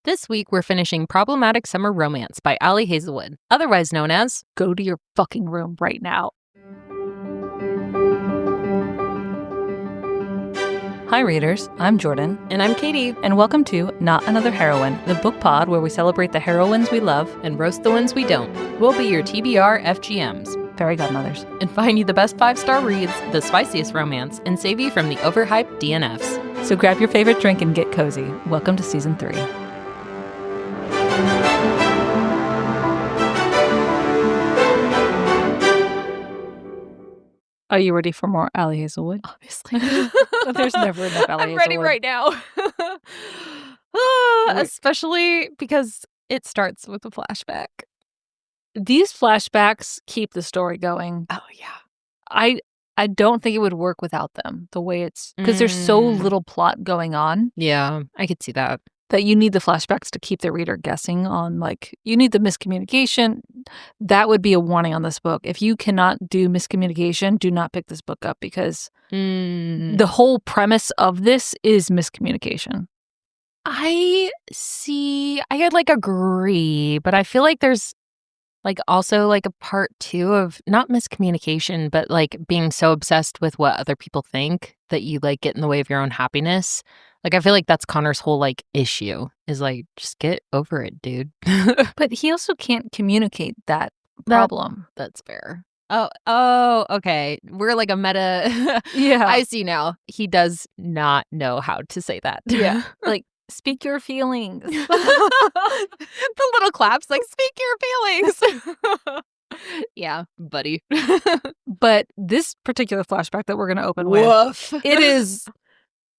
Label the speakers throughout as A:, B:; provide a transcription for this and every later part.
A: This week, we're finishing Problematic Summer Romance by Ali Hazelwood, otherwise known as
B: Go to your fucking room right now. Hi, readers. I'm Jordan.
A: And I'm Katie.
B: And welcome to Not Another Heroine, the book pod where we celebrate the heroines we love
A: and roast the ones we don't. We'll be your TBR FGMs.
B: Fairy godmothers.
A: And find you the best 5-star reads, the spiciest romance, and save you from the overhyped DNFs.
B: So grab your favorite drink and get cozy. Welcome to Season 3. Are you ready for more Ali Hazelwood?
A: Obviously.
B: There's never enough Ali Hazelwood.
A: I'm ready right now. Especially because it starts with a flashback.
B: These flashbacks keep the story going.
A: Oh, yeah.
B: I don't think it would work without them, the way it's... Because there's so little plot going on.
A: Yeah, I could see that.
B: That you need the flashbacks to keep the reader guessing on, like, you need the miscommunication. That would be a warning on this book. If you cannot do miscommunication, do not pick this book up because the whole premise of this is miscommunication.
A: I agree, but I feel like there's also a part 2 of not miscommunication, but being so obsessed with what other people think that you get in the way of your own happiness. I feel like that's Connor's whole issue is just get over it, dude.
B: But he also can't communicate that problem.
A: That's fair. Oh, okay. We're a meta.
B: Yeah.
A: I see now. He does not know how to say that.
B: Yeah. Speak your feelings.
A: The little claps, speak your feelings. Yeah, buddy.
B: But this particular flashback that we're going to open with, it is,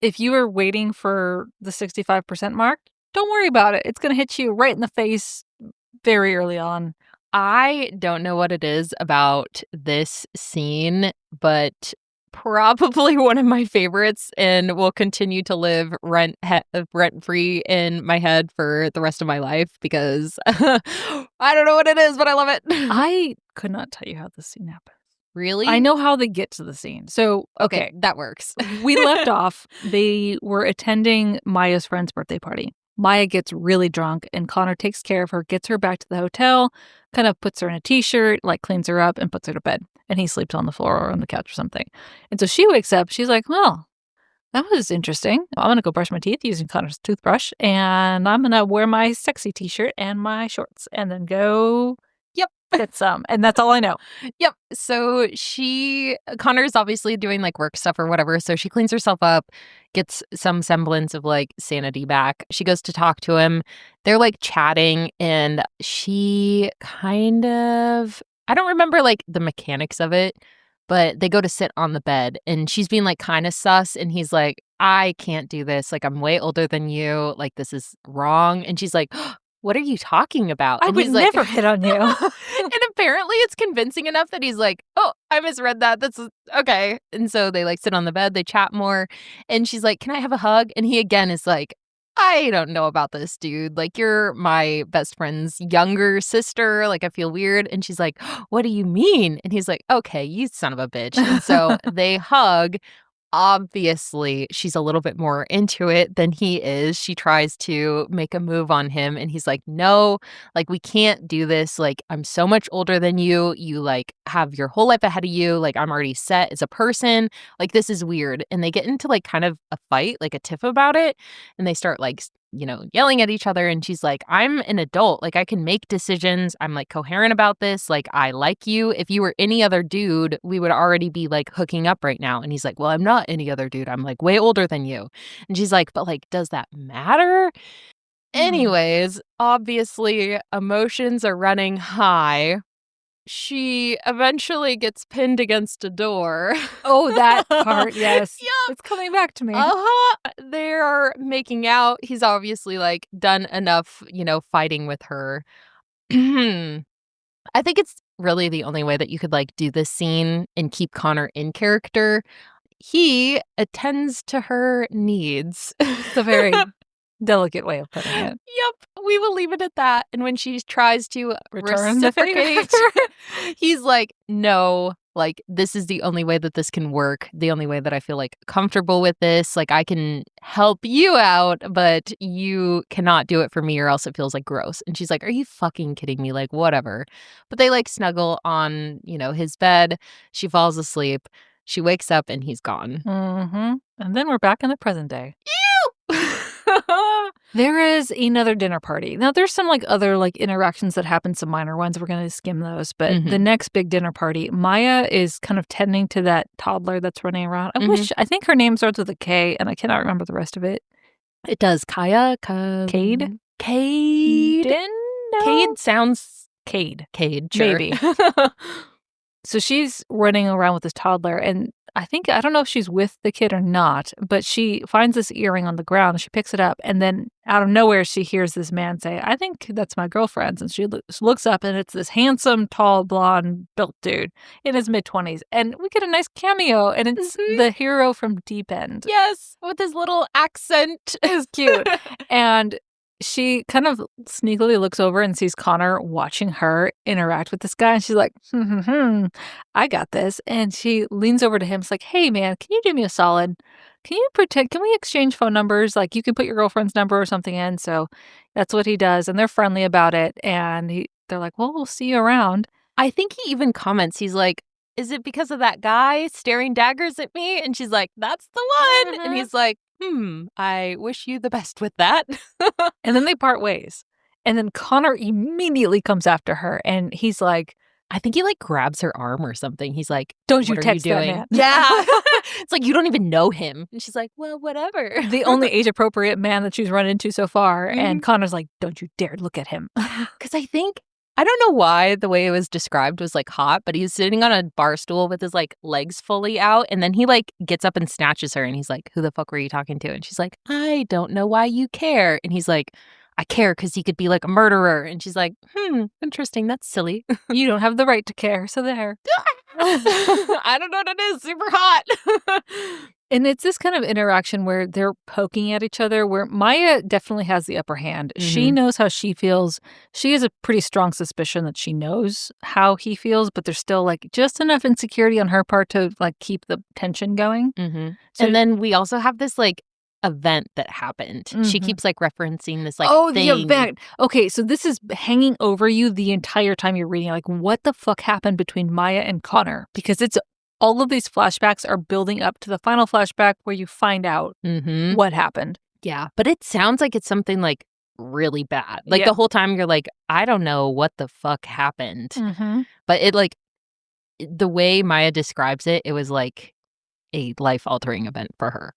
B: if you were waiting for the 65% mark, don't worry about it. It's going to hit you right in the face very early on.
A: I don't know what it is about this scene, but probably one of my favorites and will continue to live rent-free in my head for the rest of my life because I don't know what it is, but I love it.
B: I could not tell you how this scene happens.
A: Really?
B: I know how they get to the scene. So, okay.
A: That works.
B: We left off. They were attending Maya's friend's birthday party. Maya gets really drunk and Connor takes care of her, gets her back to the hotel, kind of puts her in a t-shirt, cleans her up and puts her to bed. And he sleeps on the floor or on the couch or something. And so she wakes up. She's like, well, that was interesting. I'm going to go brush my teeth using Connor's toothbrush. And I'm going to wear my sexy t-shirt and my shorts and then go... get some. And that's all I know.
A: Yep. So Connor's obviously doing work stuff or whatever. So she cleans herself up, gets some semblance of sanity back. She goes to talk to him. They're chatting and she kind of, I don't remember the mechanics of it, but they go to sit on the bed and she's being kind of sus. And he's like, I can't do this. I'm way older than you. This is wrong. And she's like, what are you talking about?
B: I would never hit on you.
A: And apparently it's convincing enough that he's like, oh, I misread that. That's okay. And so they sit on the bed, they chat more. And she's like, can I have a hug? And he again is like, I don't know about this, dude. You're my best friend's younger sister. I feel weird. And she's like, what do you mean? And he's like, okay, you son of a bitch. And so they hug. Obviously, she's a little bit more into it than he is. She tries to make a move on him and he's like, no, we can't do this. I'm so much older than you. You have your whole life ahead of you. I'm already set as a person. This is weird. And they get into kind of a fight, a tiff about it. And they start yelling at each other. And she's like, I'm an adult. I can make decisions. I'm coherent about this. I like you. If you were any other dude, we would already be hooking up right now. And he's like, well, I'm not any other dude. I'm way older than you. And she's like, but does that matter? Anyways, obviously emotions are running high. She eventually gets pinned against a door.
B: Oh, that part, yes.
A: Yep.
B: It's coming back to me.
A: They're making out. He's obviously done enough, fighting with her. I think it's really the only way that you could do this scene and keep Connor in character. He attends to her needs.
B: It's a very delicate way of putting it.
A: Yep, we will leave it at that. And when she tries to
B: return the favor,
A: he's like, no, Like, this is the only way that this can work, the only way that I feel, like, comfortable with this. Like, I can help you out, but you cannot do it for me or else it feels, like, gross. And she's like, "Are you fucking kidding me? Like, whatever." But they, like, snuggle on, his bed. She falls asleep. She wakes up and he's gone.
B: Mm-hmm. And then we're back in the present day.
A: Ew!
B: There is another dinner party. Now, there's some, other, interactions that happen, some minor ones. We're gonna skim those, but the
A: Mhm.
B: next big dinner party, Maya is kind of tending to that toddler that's running around.
A: Mhm.
B: I think her name starts with a K, and I cannot remember the rest of it.
A: It does. Kaya?
B: Cade?
A: Cade?
B: No?
A: Cade sounds
B: Cade.
A: Cade, sure.
B: Maybe. So she's running around with this toddler, and I don't know if she's with the kid or not, but she finds this earring on the ground. She picks it up, and then out of nowhere, she hears this man say, "I think that's my girlfriend's." And she looks up, and it's this handsome, tall, blonde, built dude in his mid-20s. And we get a nice cameo, and it's
A: Mhm.
B: the hero from Deep End.
A: Yes, with his little accent.
B: It's cute. And she kind of sneakily looks over and sees Connor watching her interact with this guy, and she's like, I got this. And she leans over to him. It's like, "Hey, man, can you do me a solid? Can we exchange phone numbers? Like, you can put your girlfriend's number or something in." So that's what he does, and they're friendly about it. And they're like, "Well, we'll see you around."
A: I think he even comments, he's like, "Is it because of that guy staring daggers at me?" And she's like, "That's the one." And
B: Mhm.
A: he's like, I wish you the best with that."
B: And then they part ways. And then Connor immediately comes after her, and he's like,
A: I think he, like, grabs her arm or something. He's like,
B: "Don't you
A: "What are you
B: text that
A: doing?"
B: man."
A: Yeah. It's like, you don't even know him. And she's like, "Well, whatever."
B: The only age-appropriate man that she's run into so far, and
A: Mhm.
B: Connor's like, "Don't you dare look at him."
A: Because I don't know why the way it was described was, like, hot, but he's sitting on a bar stool with his, like, legs fully out, and then he, like, gets up and snatches her, and he's like, "Who the fuck were you talking to?" And she's like, "I don't know why you care." And he's like, "I care because he could be, like, a murderer." And she's like, interesting, that's silly."
B: You don't have the right to care, so there.
A: I don't know what it is, super hot.
B: And it's this kind of interaction where they're poking at each other, where Maya definitely has the upper hand. She
A: Mhm.
B: knows how she feels. She has a pretty strong suspicion that she knows how he feels, but there's still, just enough insecurity on her part to, keep the tension going.
A: Mhm.
B: So
A: And then we also have this, like, event that happened. She
B: Mhm.
A: keeps, like, referencing this, like,
B: Oh, the
A: thing.
B: event. Okay, so this is hanging over you the entire time you're reading. Like, what the fuck happened between Maya and Connor? Because it's all of these flashbacks are building up to the final flashback where you find out
A: Mhm.
B: what happened.
A: Yeah, but it sounds like it's something, like, really bad. Like,
B: Yeah.
A: the whole time you're like, "I don't know what the fuck happened."
B: Mhm.
A: But the way Maya describes it, it was like a life-altering event for her.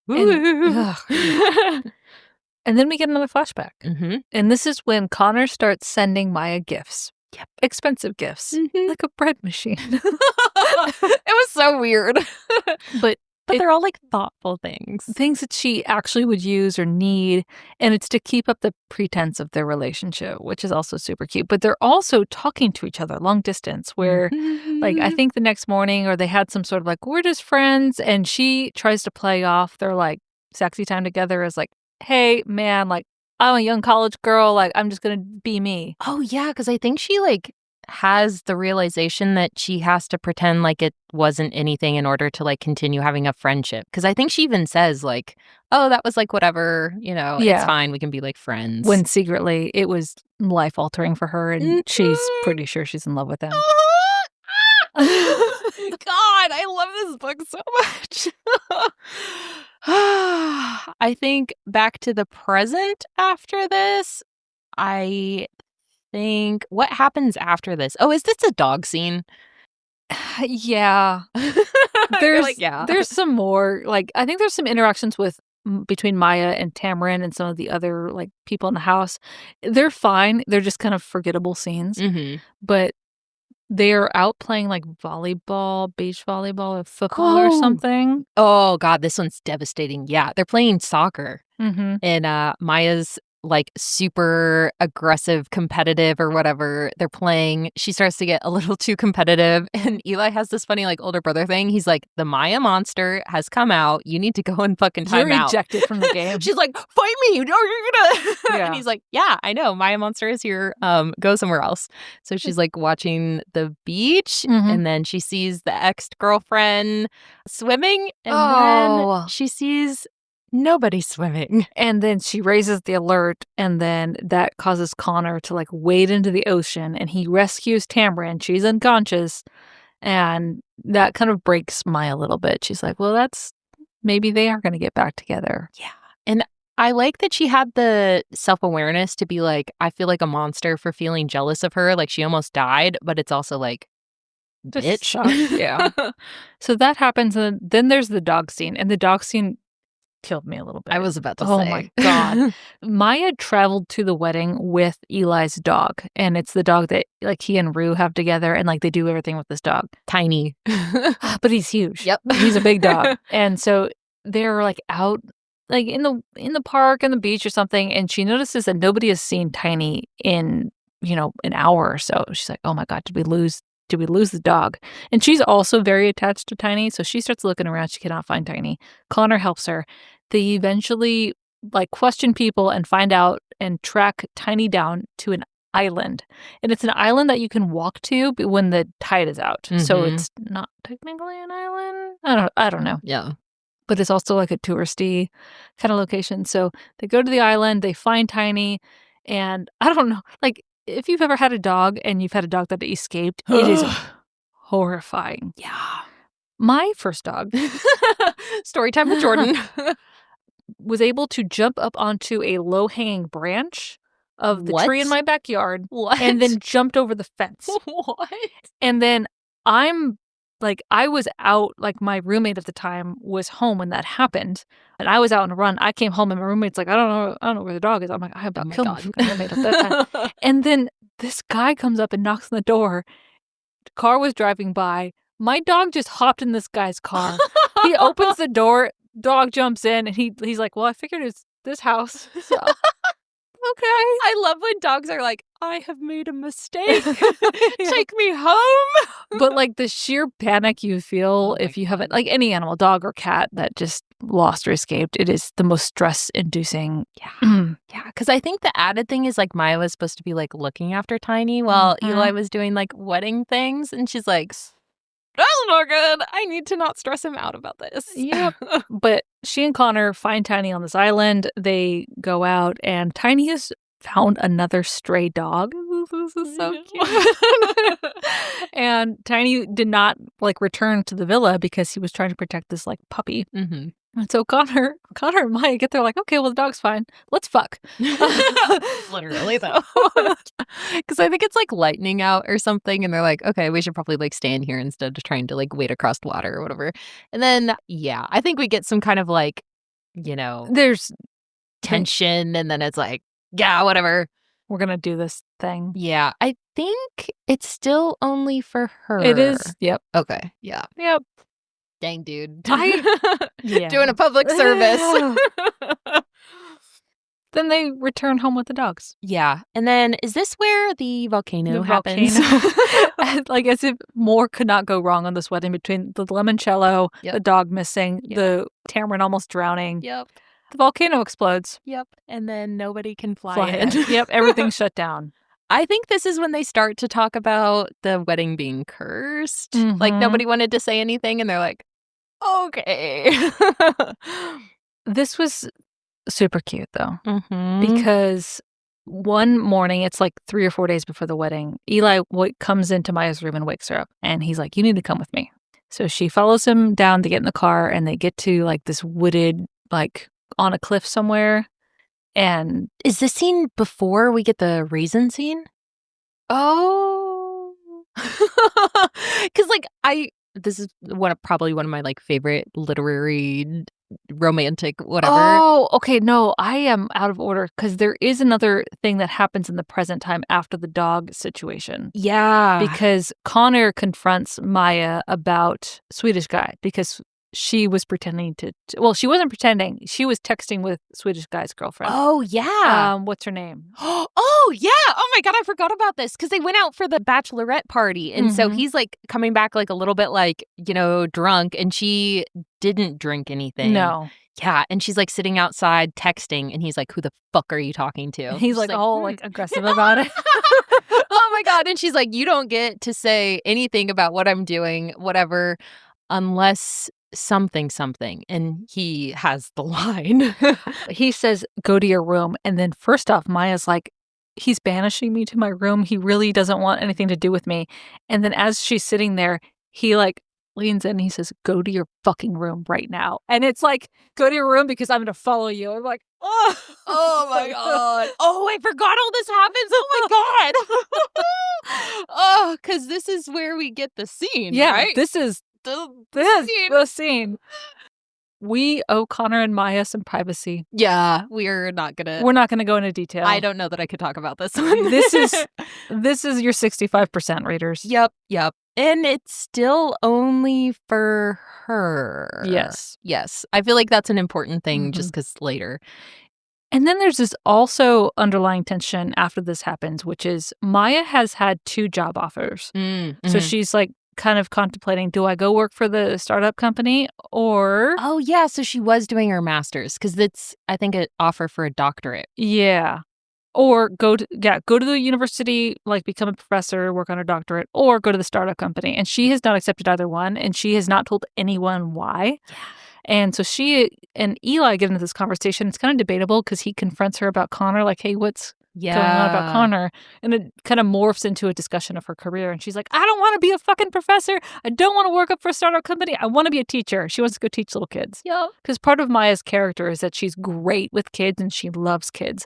B: And
A: Ooh.
B: ugh, and then we get another flashback.
A: Mhm.
B: And this is when Connor starts sending Maya gifts.
A: Yep.
B: Expensive gifts,
A: Mhm.
B: like a bread machine.
A: It was so weird.
B: But
A: But they're all, like, thoughtful things.
B: things that she actually would use or need, and it's to keep up the pretense of their relationship, which is also super cute. But they're also talking to each other long distance where, I
A: Mhm.
B: think the next morning or they had some sort of, we're just friends, and she tries to play off their, sexy time together as, "Hey, man, I'm a young college girl, I'm just gonna be me."
A: Oh, yeah, because I think she, like, has the realization that she has to pretend like it wasn't anything in order to, like, continue having a friendship. Because I think she even says, like, "Oh, that was, like, whatever, it's
B: Yeah.
A: fine, we can be, like, friends."
B: When secretly it was life-altering for her, and
A: Mhm.
B: she's pretty sure she's in love with him.
A: God, I love this book so much. I think back to the present after this, I think what happens after this? Oh, is this a dog scene?
B: Yeah.
A: You're like, "Yeah."
B: There's some more, I think there's some interactions with between Maya and Tamara and some of the other, people in the house. They're fine, they're just kind of forgettable scenes,
A: Mhm.
B: but they're out playing, volleyball, beach volleyball or football or
A: Oh.
B: something.
A: Oh god, this one's devastating. Yeah, they're playing soccer,
B: Mhm.
A: and, Maya's like super aggressive, competitive or whatever they're playing, she starts to get a little too competitive. And Eli has this funny like older brother thing. He's like, the Maya monster has come out. You need to go and fucking time
B: You're
A: out.
B: ejected from the game.
A: She's like, fight me. No, you're gonna.
B: Yeah.
A: And he's like, yeah, I know. Maya monster is here. Go somewhere else. So she's like watching the beach, and then she sees the ex-girlfriend swimming, and then she sees nobody swimming.
B: And then she raises the alert, and then that causes Connor to like wade into the ocean, and he rescues Tamara. She's unconscious, and that kind of breaks Maya a little bit. She's like, well, maybe they are going to get back together.
A: Yeah. And I like that she had the self-awareness to be like, I feel like a monster for feeling jealous of her. Like she almost died, but it's also like, bitch.
B: Yeah. So that happens, and then there's the dog scene, and the dog scene killed me a little bit.
A: I was about to say.
B: Oh my God. Maya traveled to the wedding with Eli's dog, and it's the dog that like he and Rue have together, and like they do everything with this dog.
A: Tiny.
B: But he's huge.
A: Yep.
B: He's a big dog. And so they're like out like in the park and the beach or something, and she notices that nobody has seen Tiny in, an hour or so. She's like, "Oh my God, did we lose the dog?" And she's also very attached to Tiny, so she starts looking around. She cannot find Tiny. Connor helps her. They eventually like question people and find out and track Tiny down to an island. And it's an island that you can walk to when the tide is out. So it's not technically an island. I don't know.
A: Yeah.
B: But it's also like a touristy kind of location. So they go to the island, they find Tiny, and I don't know, like if you've ever had a dog and you've had a dog that escaped, it is horrifying.
A: Yeah.
B: My first dog,
A: story time with Jordan,
B: was able to jump up onto a low-hanging branch of the tree in my backyard and then jumped over the fence.
A: What?
B: And then I was out, like my roommate at the time was home when that happened, and I was out on a run. I came home and my roommate's like, I don't know where the dog is. I'm like, I about killed my fucking roommate at that time. And then this guy comes up and knocks on the door. The car was driving by. My dog just hopped in this guy's car. He opens the door, dog jumps in, and he's like, well, I figured it's this house. So, okay.
A: I love when dogs are like, I have made a mistake. Take me home.
B: But like the sheer panic you feel if you haven't, like any animal, dog or cat that just lost or escaped, it is the most stress-inducing.
A: Yeah. Yeah. Because I think the added thing is like Maya was supposed to be like looking after Tiny while Eli was doing like wedding things. And she's like, that's not good. I need to not stress him out about this.
B: Yep. But she and Connor find Tiny on this island. They go out, and Tiny has found another stray dog. This is so cute. And Tiny did not like return to the villa because he was trying to protect this like puppy.
A: Mm-hmm.
B: And so Connor and Maya get there like, okay, well, the dog's fine. Let's fuck.
A: Literally, though. Because I think it's like lightning out or something. And they're like, okay, we should probably like stay in here instead of trying to like wade across the water or whatever. And then, yeah, I think we get some kind of like,
B: there's
A: tension. And then it's like, yeah, whatever.
B: We're going to do this thing.
A: Yeah. I think it's still only for her.
B: It is. Yep.
A: Okay. Yeah.
B: Yep.
A: Dang, dude.
B: Yeah.
A: Doing a public service.
B: Then they return home with the dogs.
A: Yeah. And then is this where the volcano happens?
B: Like as if more could not go wrong on this wedding between the limoncello, the dog missing, the Tamarind almost drowning.
A: Yep.
B: The volcano explodes.
A: Yep. And then nobody can fly in.
B: Yep. Everything's shut down.
A: I think this is when they start to talk about the wedding being cursed. Like nobody wanted to say anything and they're like, okay.
B: This was super cute though. Because one morning, it's like 3 or 4 days before the wedding, Eli comes into Maya's room and wakes her up. And he's like, you need to come with me. So she follows him down to get in the car, and they get to like this wooded, like on a cliff somewhere. And
A: is this scene before we get the raisin scene? Oh. Because like this is probably one of my like favorite literary romantic whatever.
B: Oh, okay. No, I am out of order because there is another thing that happens in the present time after the dog situation.
A: Yeah.
B: Because Connor confronts Maya about Swedish guy because she was pretending to well, she wasn't pretending. She was texting with Swedish guy's girlfriend.
A: Oh, yeah.
B: What's her name?
A: Oh, yeah. Oh, my God. I forgot about this because they went out for the bachelorette party. And so he's like coming back like a little bit like, drunk. And she didn't drink anything.
B: No.
A: Yeah. And she's like sitting outside texting. And he's like, who the fuck are you talking to?
B: He's like all like aggressive about it.
A: Oh, my God. And she's like, you don't get to say anything about what I'm doing, whatever, unless something. And he has the line.
B: He says, go to your room. And then first off, Maya's like, he's banishing me to my room. He really doesn't want anything to do with me. And then as she's sitting there, he like leans in and he says, go to your fucking room right now. And it's like, go to your room because I'm going to follow you. I'm like,
A: oh my God. Oh, I forgot all this happens. Oh my God. Oh, because this is where we get the scene,
B: yeah,
A: right?
B: This is the scene. We owe Connor and Maya some privacy.
A: Yeah, we're not gonna
B: go into detail.
A: I don't know that I could talk about this one.
B: This is your 65% readers.
A: Yep. And it's still only for her.
B: Yes.
A: I feel like that's an important thing just because later.
B: And then there's this also underlying tension after this happens, which is Maya has had 2 job offers. So she's like kind of contemplating, do I go work for the startup company or...
A: Oh, yeah. So she was doing her master's because it's, I think, an offer for a doctorate.
B: Yeah. Or go to the university, like become a professor, work on her doctorate, or go to the startup company. And she has not accepted either one, and she has not told anyone why. Yeah. And so she and Eli get into this conversation. It's kind of debatable because he confronts her about Connor, like, hey, what's going on about Connor? And it kind of morphs into a discussion of her career. And she's like, I don't want to be a fucking professor. I don't want to work up for a startup company. I want to be a teacher. She wants to go teach little kids.
A: Yep.
B: Because part of Maya's character is that she's great with kids and she loves kids.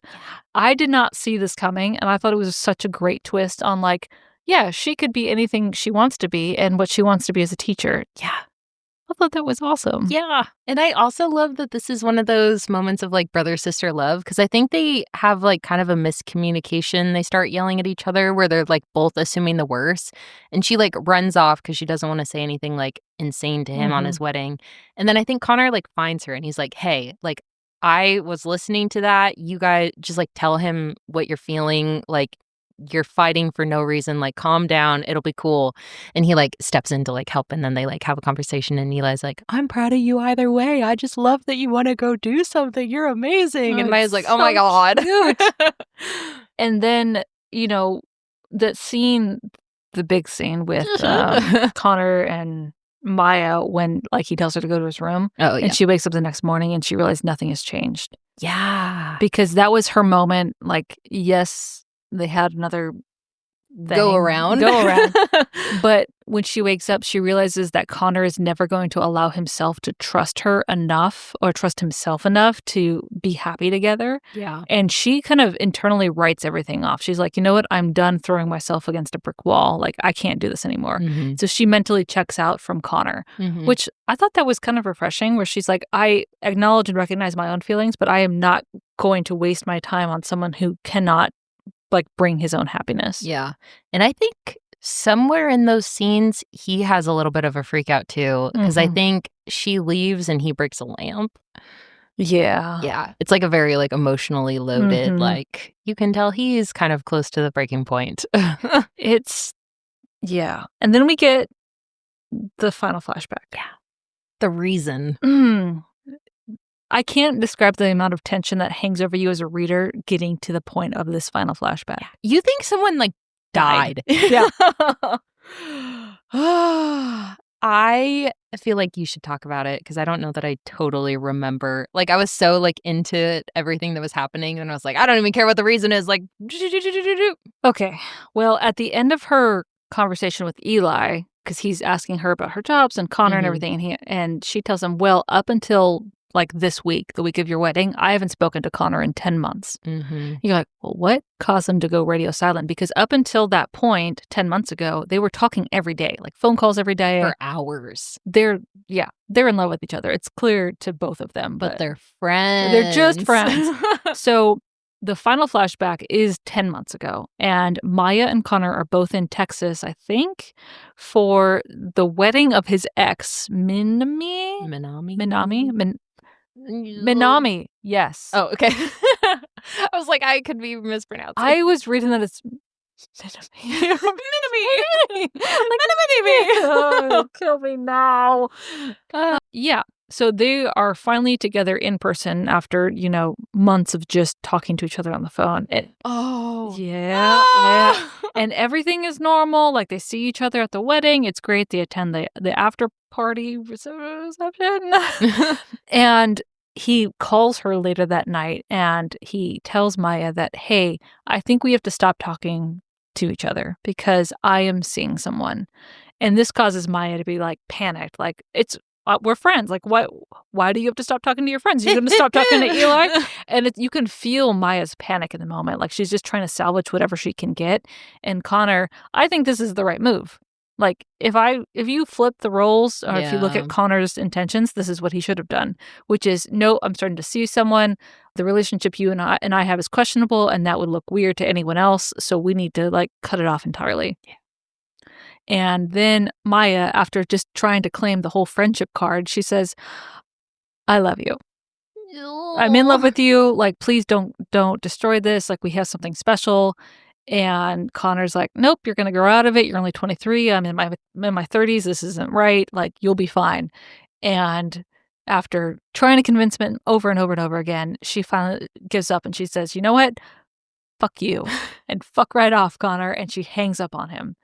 B: I did not see this coming. And I thought it was such a great twist on like, yeah, she could be anything she wants to be and what she wants to be as a teacher.
A: Yeah.
B: I thought that was awesome.
A: Yeah. And I also love that this is one of those moments of like brother-sister love because I think they have like kind of a miscommunication. They start yelling at each other where they're like both assuming the worst. And she like runs off because she doesn't want to say anything like insane to him on his wedding. And then I think Connor like finds her and he's like, hey, like I was listening to that. You guys just like tell him what you're feeling. Like you're fighting for no reason, like calm down, it'll be cool. And he like steps in to like help and then they like have a conversation and Eli's like, I'm proud of you either way. I just love that you want to go do something. You're amazing. And Maya's like, oh my God.
B: And then, that scene, the big scene with Connor and Maya when like he tells her to go to his room.
A: Oh, yeah.
B: And she wakes up the next morning and she realized nothing has changed.
A: Yeah.
B: Because that was her moment. Like, yes, they had another
A: go around.
B: But when she wakes up, she realizes that Connor is never going to allow himself to trust her enough or trust himself enough to be happy together.
A: Yeah.
B: And she kind of internally writes everything off. She's like, you know what? I'm done throwing myself against a brick wall. Like, I can't do this anymore. So she mentally checks out from Connor, which I thought that was kind of refreshing, where she's like, I acknowledge and recognize my own feelings, but I am not going to waste my time on someone who cannot like bring his own happiness.
A: Yeah. And I think somewhere in those scenes, he has a little bit of a freak out too, because I think she leaves and he breaks a lamp.
B: Yeah.
A: Yeah. It's like a very like emotionally loaded, like you can tell he's kind of close to the breaking point.
B: Yeah. And then we get the final flashback.
A: Yeah. The reason.
B: I can't describe the amount of tension that hangs over you as a reader getting to the point of this final flashback.
A: Yeah. You think someone like died.
B: Yeah.
A: I feel like you should talk about it because I don't know that I totally remember. Like I was so like into everything that was happening and I was like, I don't even care what the reason is. Like,
B: okay. Well, at the end of her conversation with Eli, because he's asking her about her jobs and Connor and everything, and she tells him, well, up until like this week, the week of your wedding, I haven't spoken to Connor in 10 months. You're like, well, what caused them to go radio silent? Because up until that point, 10 months ago, they were talking every day, like phone calls every day.
A: For hours.
B: They're in love with each other. It's clear to both of them.
A: But they're friends.
B: They're just friends. So The final flashback is 10 months ago, and Maya and Connor are both in Texas, I think, for the wedding of his ex, Minami?
A: Minami?
B: Minami?
A: Mm,
B: Minami, yes.
A: Oh, okay. I was like, I could be mispronouncing.
B: I was reading that it's
A: Minami.
B: Minami. Like,
A: Minami.
B: oh, kill me now. Yeah. So they are finally together in person after, months of just talking to each other on the phone.
A: Oh.
B: Yeah, yeah.
A: Ah!
B: And everything is normal. Like they see each other at the wedding. It's great. They attend the after party reception. And he calls her later that night and he tells Maya that, hey, I think we have to stop talking to each other because I am seeing someone. And this causes Maya to be like panicked. Like, we're friends. Like, why do you have to stop talking to your friends? You're going to stop talking to Eli? And you can feel Maya's panic in the moment. Like, she's just trying to salvage whatever she can get. And Connor, I think this is the right move. Like, if you flip the roles or if you look
A: Yeah.
B: at Connor's intentions, this is what he should have done, which is, no, I'm starting to see someone. The relationship you and I have is questionable, and that would look weird to anyone else. So we need to, like, cut it off entirely.
A: Yeah.
B: And then Maya, after just trying to claim the whole friendship card, she says, I love you. I'm in love with you. Like, please don't destroy this. Like, we have something special. And Connor's like, nope, you're going to grow out of it. You're only 23. I'm in my 30s. This isn't right. Like, you'll be fine. And after trying to convince him over and over and over again, she finally gives up and she says, you know what? Fuck you. And fuck right off, Connor. And she hangs up on him.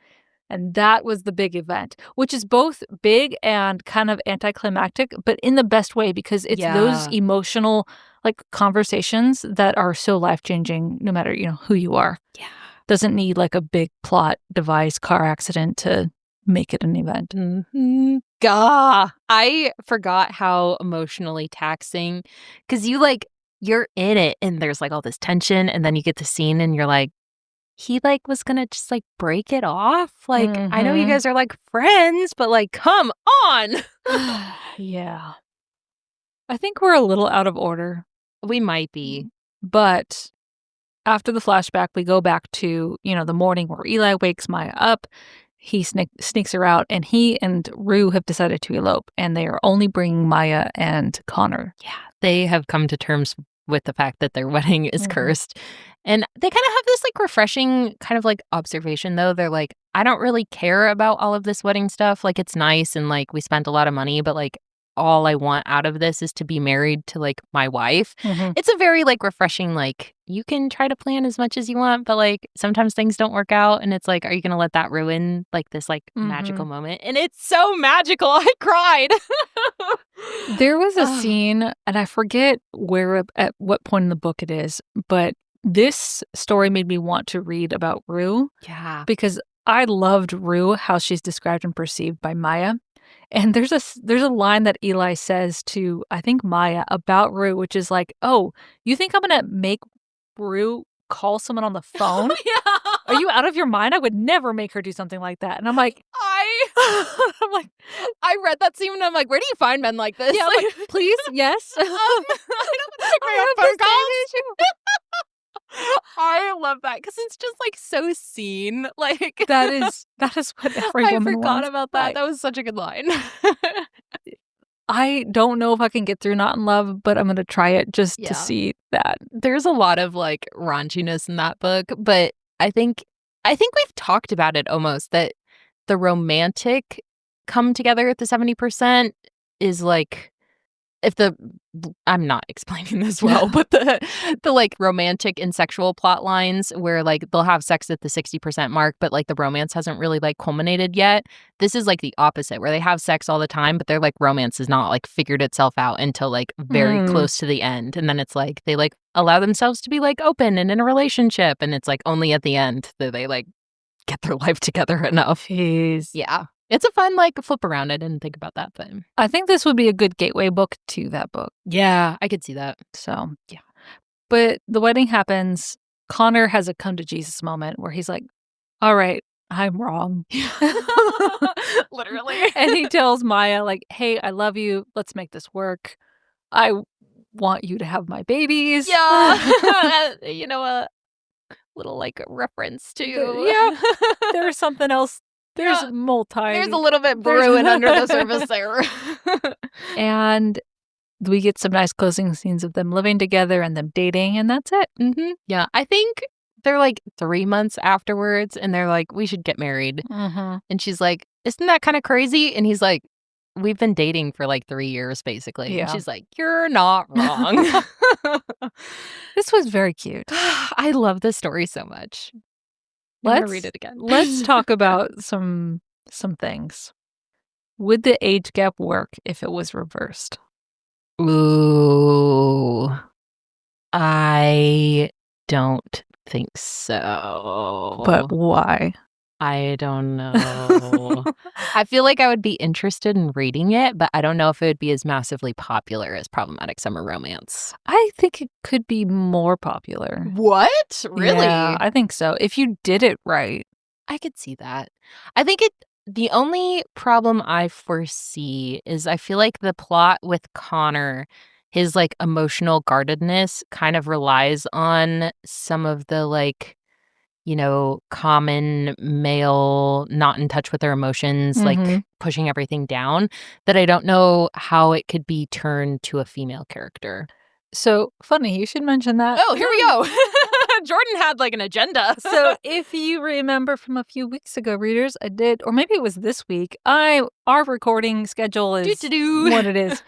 B: And that was the big event, which is both big and kind of anticlimactic, but in the best way because it's those
A: Yeah.
B: emotional, like, conversations that are so life-changing no matter, who you are.
A: Yeah.
B: Doesn't need, like, a big plot device car accident to make it an event.
A: Mhm. Gah! I forgot how emotionally taxing because you're in it and there's, like, all this tension, and then you get the scene and you're like, he, like, was gonna just, like, break it off? Like, I know you
B: Mhm.
A: guys are, like, friends, but, like, come on!
B: Yeah. I think we're a little out of order,
A: We might be.
B: but after the flashback, we go back to, the morning where Eli wakes Maya up. He sneaks her out, and he and Rue have decided to elope, and they are only bringing Maya and Connor.
A: Yeah, they have come to terms with the fact that their wedding is
B: Mhm.
A: cursed, and they kinda have this, like, refreshing kind of, like, observation, though. They're like, "I don't really care about all of this wedding stuff, like, it's nice and, like, we spent a lot of money, but, like, all I want out of this is to be married to, like, my wife."
B: Mhm.
A: It's a very, like, refreshing, like, you can try to plan as much as you want, but, like, sometimes things don't work out, and it's like, are you gonna let that ruin, like, this, like, magical
B: Mhm.
A: moment? And it's so magical, I cried.
B: There was a
A: Ugh.
B: scene, and I forget at what point in the book it is, but this story made me want to read about Rue
A: Yeah.
B: because I loved Rue, how she's described and perceived by Maya. And there's a line that Eli says to, I think, Maya about Rue, which is like, "Oh, you think I'm gonna make Rue call someone on the phone? Are
A: Yeah.
B: you out of your mind? I would never make her do something like that." And I'm like
A: I
B: I'm like,
A: I read that scene and I'm like, "Where do you find men like this?"
B: yeah, I'm like, "Please, yes."
A: I don't wanna take my
B: I
A: own
B: have
A: phone
B: this
A: calls.
B: same issue.
A: I love that because it's just, like, so seen, like
B: That is what every
A: I
B: woman
A: forgot
B: wants.
A: about that. That was such a good line.
B: I don't know if I can get through Not in Love, but I'm gonna try it just to
A: Yeah.
B: see that.
A: There's a lot of, like, raunchiness in that book, but I think we've talked about it almost that the romantic come together at the 70% is, like, if the I'm not explaining this well, but the, like, romantic and sexual plot lines where, like, they'll have sex at the 60% mark, but, like, the romance hasn't really, like, culminated yet. This is, like, the opposite, where they have sex all the time, but their, like, romance has not, like, figured itself out until, like, very
B: Mm.
A: close to the end, and then it's, like, they, like, allow themselves to be, like, open and in a relationship, and it's, like, only at the end that they, like, get their life together enough.
B: Jeez.
A: Yeah. It's a fun, like, flip around. I didn't think about that, but
B: I think this would be a good gateway book to that book.
A: yeah, I could see that.
B: So,
A: Yeah.
B: but the wedding happens. Connor has a come to Jesus moment where he's like, "All right, I'm wrong."
A: Literally.
B: And he tells Maya, like, "Hey, I love you. Let's make this work. I want you to have my babies.
A: Yeah. A little like reference to.
B: Yeah. There's something else. There's
A: Yeah.
B: multi.
A: There's a little bit brewing under the surface there.
B: And we get some nice closing scenes of them living together and them dating, and that's it.
A: Yeah, I think they're like 3 months afterwards, and they're like, "We should get married."
B: Mm-hmm.
A: And she's like, "Isn't that kind of crazy?" And he's like, "We've been dating for like 3 years, basically."
B: Yeah.
A: And she's like, "You're not wrong."
B: This was very cute.
A: I love this story so much. I'm gonna read it again.
B: Let's talk about some things. Would the age gap work if it was reversed?
A: Ooh, I don't think so.
B: But why?
A: I don't know. I feel like I would be interested in reading it, but I don't know if it would be as massively popular as Problematic Summer Romance.
B: I think it could be more popular.
A: What? Really?
B: Yeah, I think so. If you did it right.
A: I could see that. I think the only problem I foresee is I feel like the plot with Connor, his like emotional guardedness kind of relies on some of the like, common male, not in touch with their emotions, like pushing everything down, that I don't know how it could be turned to a female character.
B: So funny, you should mention that.
A: Oh, here we go. Jordan had like an agenda.
B: So if you remember from a few weeks ago, readers, I did, or maybe it was this week, our recording schedule is what it is.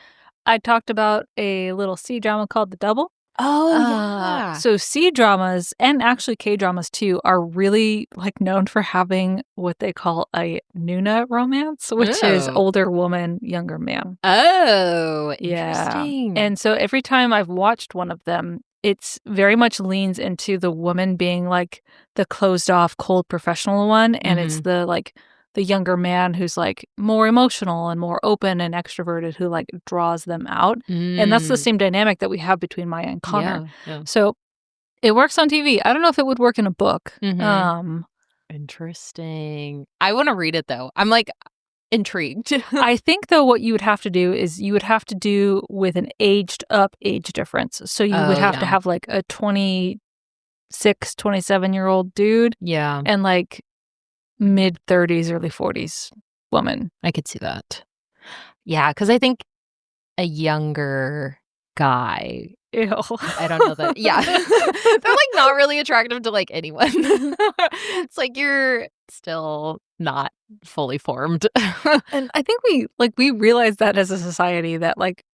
B: I talked about a little C drama called The Double.
A: Oh, yeah.
B: So C dramas, and actually K dramas too, are really like known for having what they call a Nuna romance, which is older woman, younger man.
A: Oh,
B: Yeah.
A: interesting.
B: And so every time I've watched one of them, it's very much leans into the woman being like the closed off, cold professional one, and it's the younger man who's like more emotional and more open and extroverted who like draws them out. And that's the same dynamic that we have between Maya and Connor.
A: Yeah.
B: So it works on TV. I don't know if it would work in a book.
A: Interesting. I want to read it though. I'm like intrigued.
B: I think though what you would have to do is you would have to do with an aged up age difference. So you would have to have like a 26, 27-year-old dude.
A: Yeah.
B: And like mid 30s, early 40s woman.
A: I could see that. Yeah, because I think a younger guy.
B: Ew.
A: I don't know that. Yeah. They're like not really attractive to like anyone. It's like you're still not fully formed.
B: And I think we realize that as a society that like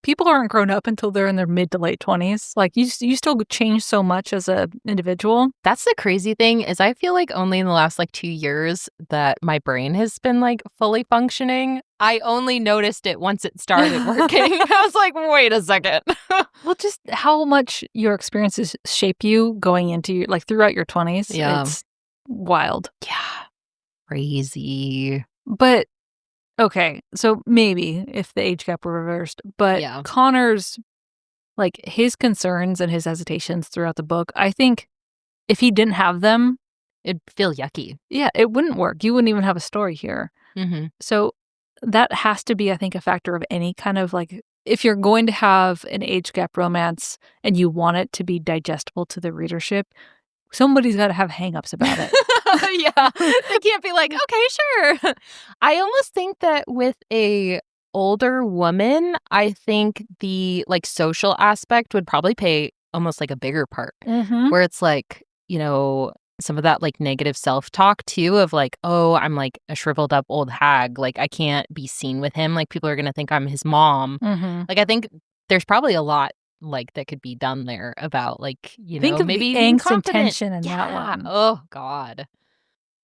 B: people aren't grown up until they're in their mid to late 20s. Like you still change so much as an individual.
A: That's the crazy thing is I feel like only in the last like 2 years that my brain has been like fully functioning. I only noticed it once it started working. I was like, wait a second.
B: Well, just how much your experiences shape you going into your, like throughout your 20s.
A: Yeah.
B: It's wild.
A: Yeah. Crazy.
B: But okay, so maybe if the age gap were reversed, but Connor's, like, his concerns and his hesitations throughout the book, I think if he didn't have them,
A: it'd feel yucky.
B: Yeah, it wouldn't work. You wouldn't even have a story here. So that has to be, I think, a factor of any kind of, like, if you're going to have an age gap romance and you want it to be digestible to the readership, somebody's got to have hangups about it.
A: Yeah. They can't be like, okay, sure. I almost think that with a older woman, I think the like social aspect would probably play almost like a bigger part. Where it's like, some of that like negative self-talk too of like, oh, I'm like a shriveled up old hag. Like I can't be seen with him. Like people are going to think I'm his mom. Like I think there's probably a lot like that could be done there about like,
B: think of
A: maybe
B: the angst and tension in that one.
A: Oh God.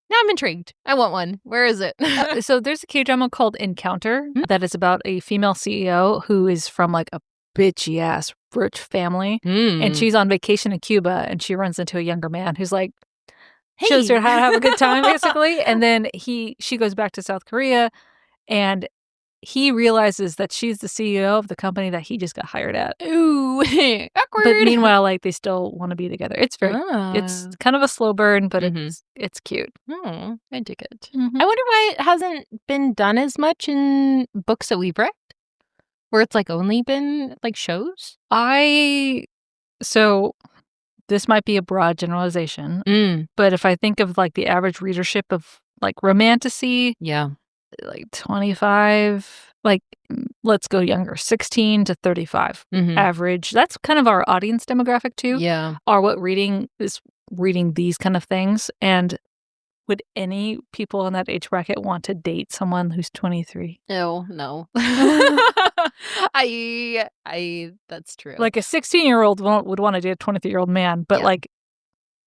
A: Now I'm intrigued. I want one. Where is it?
B: So there's a K-drama called Encounter that is about a female CEO who is from like a bitchy ass rich family, and she's on vacation in Cuba, and she runs into a younger man who's like shows her how to have a good time basically, and then she goes back to South Korea, and he realizes that she's the CEO of the company that he just got hired at.
A: Ooh, awkward.
B: But meanwhile, like they still want to be together. It's it's kind of a slow burn, but it's cute.
A: I dig it. I wonder why it hasn't been done as much in books that we've read. Where it's, like, only been, like, shows?
B: So this might be a broad generalization,
A: Mm,
B: but if I think of, like, the average readership of, like, romantasy,
A: yeah.
B: like, 25, like, let's go younger, 16 to 35
A: Mhm.
B: average. That's kind of our audience demographic too,
A: Yeah.
B: are what reading these kind of things, and would any people in that age bracket want to date someone who's 23?
A: Ew, no. That's true.
B: Like, a 16-year-old would wanna date a 23-year-old man, but,
A: Yeah,
B: like,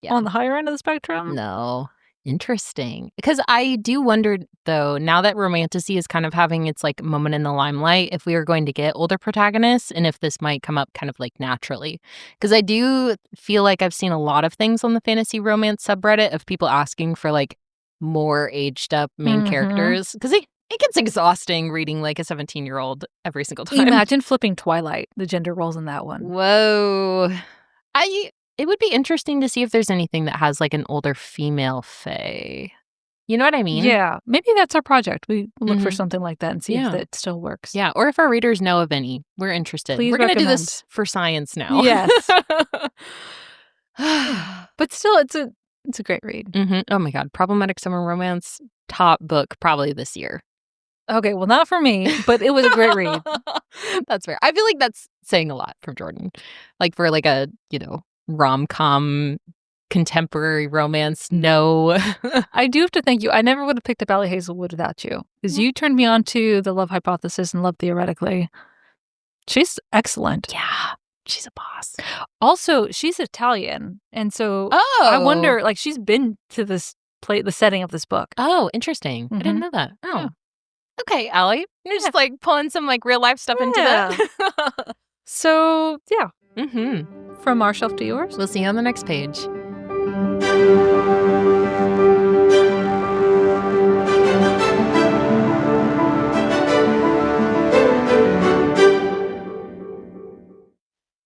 A: yeah.
B: on the higher end of the spectrum?
A: No. Interesting. Because I do wonder, though, now that romantasy is kind of having its, like, moment in the limelight, if we are going to get older protagonists and if this might come up kind of, like, naturally. Because I do feel like I've seen a lot of things on the fantasy romance subreddit of people asking for, like, more aged up main
B: Mhm.
A: characters. Because it gets exhausting reading, like, a 17-year-old every single time.
B: Imagine flipping Twilight, the gender roles in that one.
A: Whoa. I It would be interesting to see if there's anything that has, like, an older female fae. You know what I mean?
B: Yeah, maybe that's our project. We look for
A: Mhm.
B: something like that and see if
A: Yeah.
B: that still works.
A: Yeah, or if our readers know of any, we're interested.
B: Please
A: We're gonna do
B: recommend.
A: this for science now.
B: Yes. Yeah. But still, it's a great read.
A: Mhm. Oh my god, Problematic Summer Romance, top book probably this year.
B: Okay, well, not for me, but it was a great read.
A: That's fair. I feel like that's saying a lot from Jordan. Like, for, like, a, rom-com contemporary romance, no.
B: I do have to thank you. I never would have picked up Ali Hazelwood without you, because you turned me on to The Love Hypothesis and Love Theoretically. She's excellent.
A: Yeah, she's a boss.
B: Also, she's Italian, and so I
A: Oh.
B: wonder, like, she's been to the setting of this book.
A: Oh, interesting. I didn't
B: Mhm.
A: know that.
B: Yeah.
A: Oh. Okay, Allie. You're
B: Yeah.
A: just, like, pulling some, like, real life stuff into
B: Yeah.
A: that.
B: So, yeah,
A: Mhm.
B: from our shelf to yours.
A: We'll see you on the next page.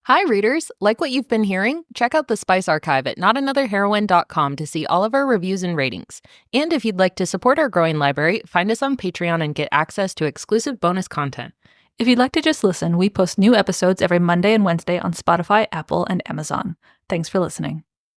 A: Hi, readers. Like what you've been hearing? Check out the Spice Archive at notanotherheroine.com to see all of our reviews and ratings. And if you'd like to support our growing library, find us on Patreon and get access to exclusive bonus content.
B: If you'd like to just listen, we post new episodes every Monday and Wednesday on Spotify, Apple, and Amazon. Thanks for listening.